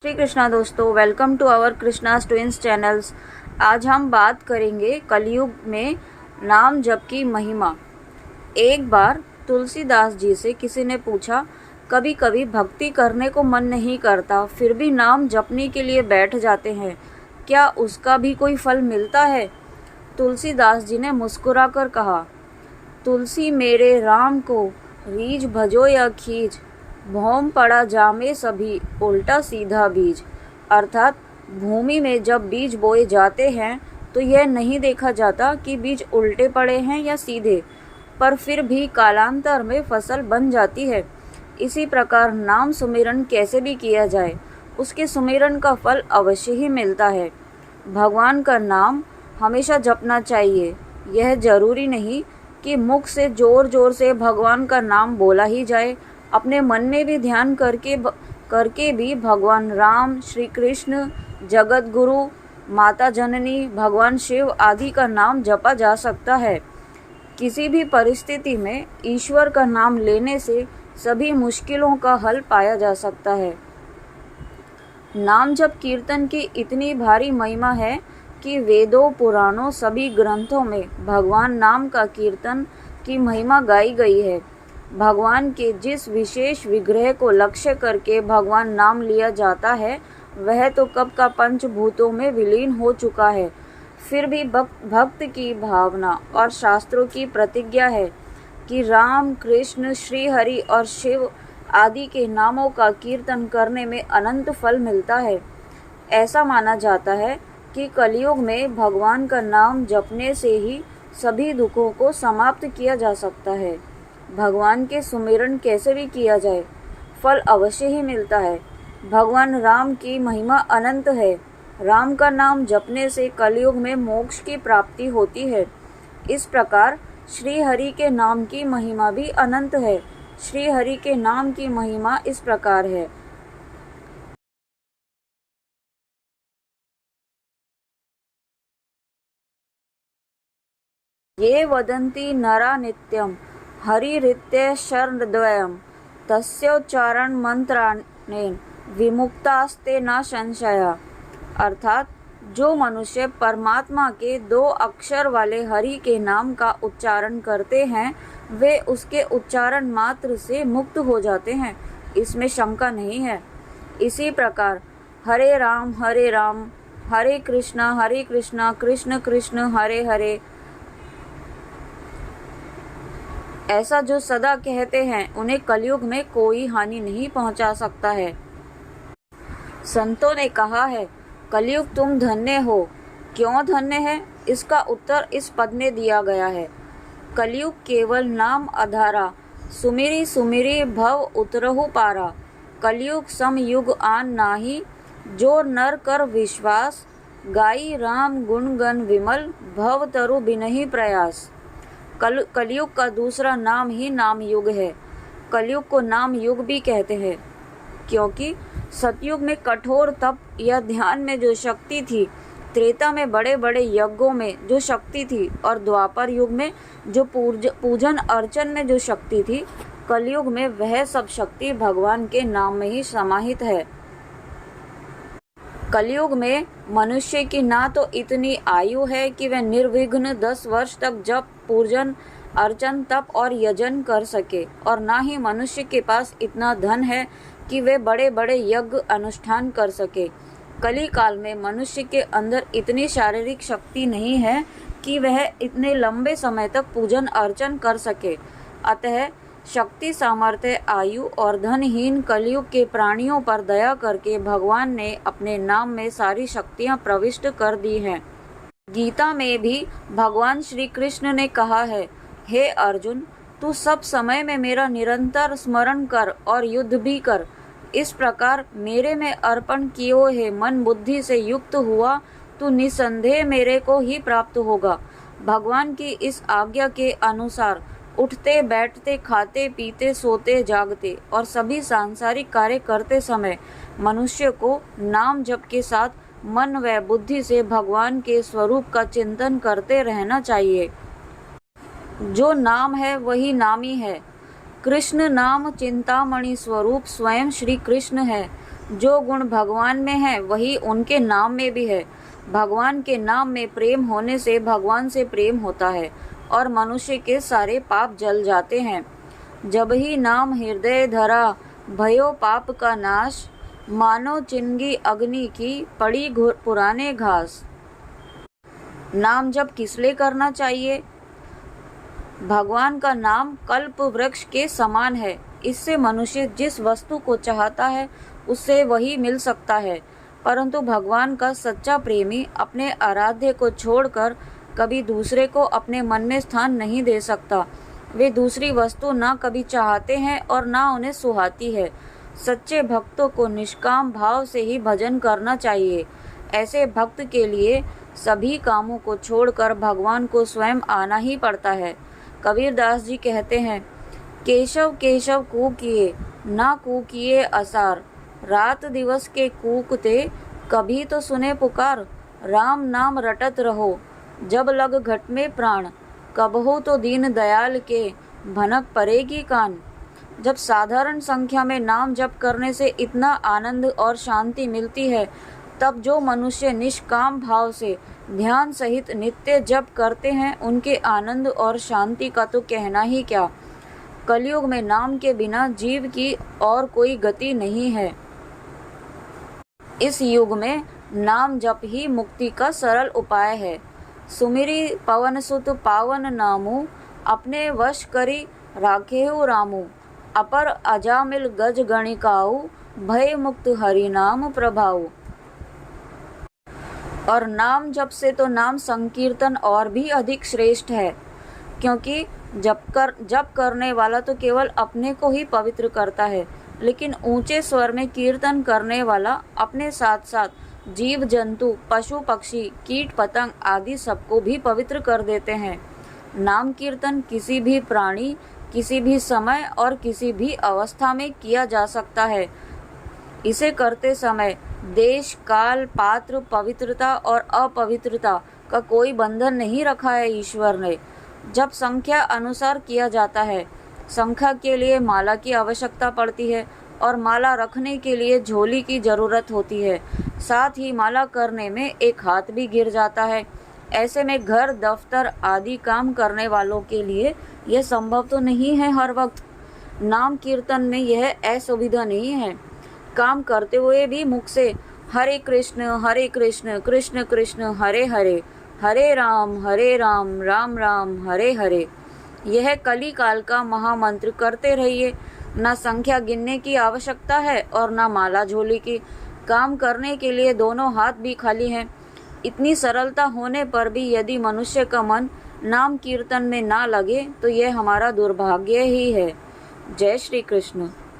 श्री कृष्णा दोस्तों, welcome to our Krishna's twins channels. आज हम बात करेंगे कलयुग में नाम जप की महिमा। एक बार तुलसीदास जी से किसी ने पूछा, कभी कभी भक्ति करने को मन नहीं करता, फिर भी नाम जपने के लिए बैठ जाते हैं, क्या उसका भी कोई फल मिलता है? तुलसीदास जी ने मुस्कुराकर कहा, तुलसी मेरे राम को रीझ भजो या खींच, भौम पड़ा जामे सभी उल्टा सीधा बीज। अर्थात भूमि में जब बीज बोए जाते हैं तो यह नहीं देखा जाता कि बीज उल्टे पड़े हैं या सीधे, पर फिर भी कालांतर में फसल बन जाती है। इसी प्रकार नाम सुमिरन कैसे भी किया जाए, उसके सुमिरन का फल अवश्य ही मिलता है। भगवान का नाम हमेशा जपना चाहिए। यह जरूरी नहीं कि मुख से जोर जोर से भगवान का नाम बोला ही जाए, अपने मन में भी ध्यान करके भी भगवान राम, श्री कृष्ण, जगत गुरु, माता जननी, भगवान शिव आदि का नाम जपा जा सकता है। किसी भी परिस्थिति में ईश्वर का नाम लेने से सभी मुश्किलों का हल पाया जा सकता है। नाम जप कीर्तन की इतनी भारी महिमा है कि वेदों, पुराणों, सभी ग्रंथों में भगवान नाम का कीर्तन की महिमा गाई गई है। भगवान के जिस विशेष विग्रह को लक्ष्य करके भगवान नाम लिया जाता है, वह तो कब का पंचभूतों में विलीन हो चुका है। फिर भी भक्त की भावना और शास्त्रों की प्रतिज्ञा है कि राम, कृष्ण, श्री हरि और शिव आदि के नामों का कीर्तन करने में अनंत फल मिलता है। ऐसा माना जाता है कि कलयुग में भगवान का नाम जपने से ही सभी दुखों को समाप्त किया जा सकता है। भगवान के सुमिरन कैसे भी किया जाए, फल अवश्य ही मिलता है। भगवान राम की महिमा अनंत है। राम का नाम जपने से कलयुग में मोक्ष की प्राप्ति होती है। इस प्रकार श्री हरि के नाम की महिमा भी अनंत है। श्री हरि के नाम की महिमा इस प्रकार है। ये वदन्ति नरा नित्यं हरिरित्य शरणद्वयं तस्योच्चारण मंत्राणेन विमुक्तास्ते न संशया। अर्थात जो मनुष्य परमात्मा के 2 अक्षर वाले हरि के नाम का उच्चारण करते हैं, वे उसके उच्चारण मात्र से मुक्त हो जाते हैं, इसमें शंका नहीं है। इसी प्रकार हरे राम हरे कृष्णा कृष्ण कृष्ण हरे हरे, ऐसा जो सदा कहते हैं, उन्हें कलयुग में कोई हानि नहीं पहुंचा सकता है। संतों ने कहा है, कलयुग तुम धन्य हो। क्यों धन्य है, इसका उत्तर इस पद में दिया गया है। कलयुग केवल नाम आधारा, सुमिरी सुमिरी भव उतरहु पारा। कलयुग सम युग आन नाही, जो नर कर विश्वास। गाई राम गुण गण विमल, भव तरु बिनहि प्रयास। कलयुग का दूसरा नाम ही नाम युग है। कलयुग को नाम युग भी कहते हैं, क्योंकि सतयुग में कठोर तप या ध्यान में जो शक्ति थी, त्रेता में बड़े बड़े यज्ञों में जो शक्ति थी, और द्वापर युग में जो पूजन अर्चन में जो शक्ति थी, कलयुग में वह सब शक्ति भगवान के नाम में ही समाहित है। कलयुग में मनुष्य की ना तो इतनी आयु है कि वह निर्विघ्न 10 वर्ष तक जप, पूजन, अर्चन, तप और यजन कर सके, और ना ही मनुष्य के पास इतना धन है कि वे बड़े बड़े यज्ञ अनुष्ठान कर सके। कली काल में मनुष्य के अंदर इतनी शारीरिक शक्ति नहीं है कि वह इतने लंबे समय तक पूजन अर्चन कर सके। अतः शक्ति, सामर्थ्य, आयु और धनहीन कलयुग के प्राणियों पर दया करके भगवान ने अपने नाम में सारी शक्तियां प्रविष्ट कर दी हैं। गीता में भी भगवान श्री कृष्ण ने कहा है, हे अर्जुन, तू सब समय में मेरा निरंतर स्मरण कर और युद्ध भी कर। इस प्रकार मेरे में अर्पण किए हुए मन बुद्धि से युक्त हुआ तू निसंदेह मेरे को ही प्राप्त होगा। भगवान की इस आज्ञा के अनुसार उठते बैठते, खाते पीते, सोते जागते और सभी सांसारिक कार्य करते समय मनुष्य को नाम जप के साथ मन व बुद्धि से भगवान के स्वरूप का चिंतन करते रहना चाहिए। जो नाम है वही नामी है। कृष्ण नाम चिंतामणि स्वरूप स्वयं श्री कृष्ण है। जो गुण भगवान में है वही उनके नाम में भी है। भगवान के नाम में प्रेम होने से भगवान से प्रेम होता है और मनुष्य के सारे पाप जल जाते हैं। जब ही नाम हृदय धरा भयो पाप का नाश, मानो चिंगी अग्नि की पड़ी पुराने घास। नाम जप किस लिए करना चाहिए? भगवान का नाम कल्प वृक्ष के समान है। इससे मनुष्य जिस वस्तु को चाहता है उससे वही मिल सकता है। परंतु भगवान का सच्चा प्रेमी अपने आराध्य को छोड़कर कभी दूसरे को अपने मन में स्थान नहीं दे सकता। वे दूसरी वस्तु ना कभी चाहते हैं और ना उन्हें सुहाती है। सच्चे भक्तों को निष्काम भाव से ही भजन करना चाहिए। ऐसे भक्त के लिए सभी कामों को छोड़कर भगवान को स्वयं आना ही पड़ता है। कबीरदास जी कहते हैं, केशव केशव कूकिए ना कूकिए असार, रात दिवस के कूकते कभी तो सुने पुकार। राम नाम रटत रहो जब लग घट में प्राण, कबहू तो दीन दयाल के भनक पड़ेगी कान। जब साधारण संख्या में नाम जप करने से इतना आनंद और शांति मिलती है, तब जो मनुष्य निष्काम भाव से ध्यान सहित नित्य जप करते हैं उनके आनंद और शांति का तो कहना ही क्या। कलयुग में नाम के बिना जीव की और कोई गति नहीं है। इस युग में नाम जप ही मुक्ति का सरल उपाय है। सुमिरी पवन सुत पावन नामू, अपने वश करी राखेहु रामू। अपर अजामिल गज गणिकाऊ, भय मुक्त हरि नाम प्रभाऊ। और नाम जप से तो नाम संकीर्तन और भी अधिक श्रेष्ठ है, क्योंकि जप करने वाला तो केवल अपने को ही पवित्र करता है, लेकिन ऊंचे स्वर में कीर्तन करने वाला अपने साथ साथ जीव जंतु, पशु पक्षी, कीट पतंग आदि सबको भी पवित्र कर देते हैं। नाम कीर्तन किसी भी प्राणी, किसी भी समय और किसी भी अवस्था में किया जा सकता है। इसे करते समय देश, काल, पात्र, पवित्रता और अपवित्रता का कोई बंधन नहीं रखा है ईश्वर ने। जब संख्या अनुसार किया जाता है, संख्या के लिए माला की आवश्यकता पड़ती है और माला रखने के लिए झोली की जरूरत होती है। साथ ही माला करने में एक हाथ भी गिर जाता है। ऐसे में घर, दफ्तर आदि काम करने वालों के लिए यह संभव तो नहीं है हर वक्त। नाम कीर्तन में यह असुविधा नहीं है। काम करते हुए भी मुख से हरे कृष्ण कृष्ण कृष्ण हरे हरे, हरे राम राम राम हरे हरे, यह कली काल का महामंत्र करते रहिए। ना संख्या गिनने की आवश्यकता है और ना माला झोली की। काम करने के लिए दोनों हाथ भी खाली हैं। इतनी सरलता होने पर भी यदि मनुष्य का मन नाम कीर्तन में ना लगे तो यह हमारा दुर्भाग्य ही है। जय श्री कृष्ण।